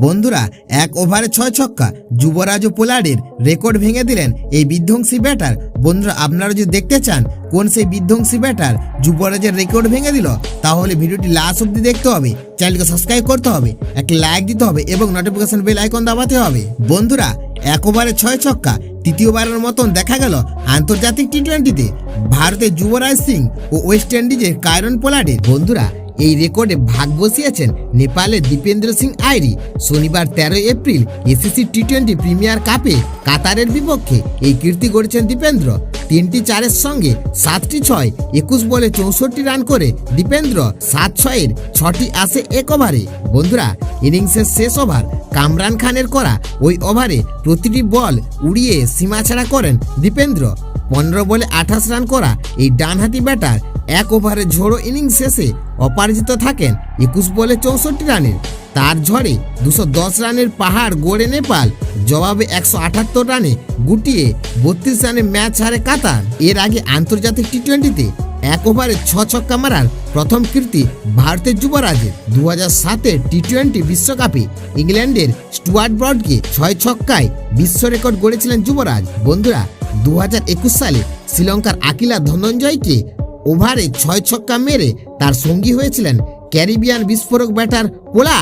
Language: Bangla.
বন্ধুরা, এক ওভারে 6 ছক্কা যুবরাজ ও পোলার্ডের রেকর্ড ভেঙে দিলেন এই বিধ্বংসী ব্যাটার। বন্ধুরা, আপনারা যদি দেখতে চান কোন সেই বিধ্বংসী ব্যাটার যুবরাজের রেকর্ড ভেঙে দিল, তাহলে ভিডিওটি লাস্ট অবধি দেখতে হবে, চ্যানেলকে সাবস্ক্রাইব করতে হবে, একটা লাইক দিতে হবে এবং নোটিফিকেশন বেল আইকন দাবাতে হবে। বন্ধুরা, এক ওভারে 6 ছক্কা তৃতীয়বারের মতন দেখা গেল আন্তর্জাতিক টি-20তে ভারতের যুবরাজ সিং ও ওয়েস্ট ইন্ডিজের কায়রন পোলার্ডের। বন্ধুরা, এই রেকর্ডে ভাগ বসিয়েছেন নেপালের দীপেন্দ্র সিং আইরি। শনিবার 13 এপ্রিল এসিসি টি-20 প্রিমিয়ার কাপে কাতারের বিপক্ষে এই কীর্তি গড়েছেন দীপেন্দ্র। 3টি 4-এর সঙ্গে 7টি 6, 21 বলে 64 রান করে দীপেন্দ্র 7-6-এর 6টি আসে এক ওভারে। বন্ধুরা, ইনিংসের শেষ ওভার কামরান খানের করা ওই ওভারে প্রতিটি বল উড়িয়ে সীমাছাড়া করেন দীপেন্দ্র। 15 বলে 28 রান করা এই ডানহাতি ব্যাটার এক ওভারে ঝোড়ো ইনিংস শেষে অপরাজিত থাকেন 21 বলে 64 রানের। তার ঝড়ে 210 রানের পাহাড় গড়ে নেপাল, জবাবে 178 রানে গুটিয়ে 32 রানে ম্যাচ হারে কাতার। এর আগে আন্তর্জাতিক টি-20তে এক ওভারে 6 ছক্কা মারার প্রথম কীর্তি ভারতের যুবরাজের। 2007-এর টি-20 বিশ্বকাপে ইংল্যান্ডের স্টুয়ার্ট ব্রডকে 6 ছক্কায় বিশ্ব রেকর্ড গড়েছিলেন যুবরাজ। বন্ধুরা, 2021 সালে শ্রীলঙ্কার আকিলা ধনঞ্জয়কে ওভারে 6 ছক্কা মেরে তার সঙ্গী হয়েছিলেন ক্যারিবিয়ান বিস্ফোরক ব্যাটার পোলার্ড।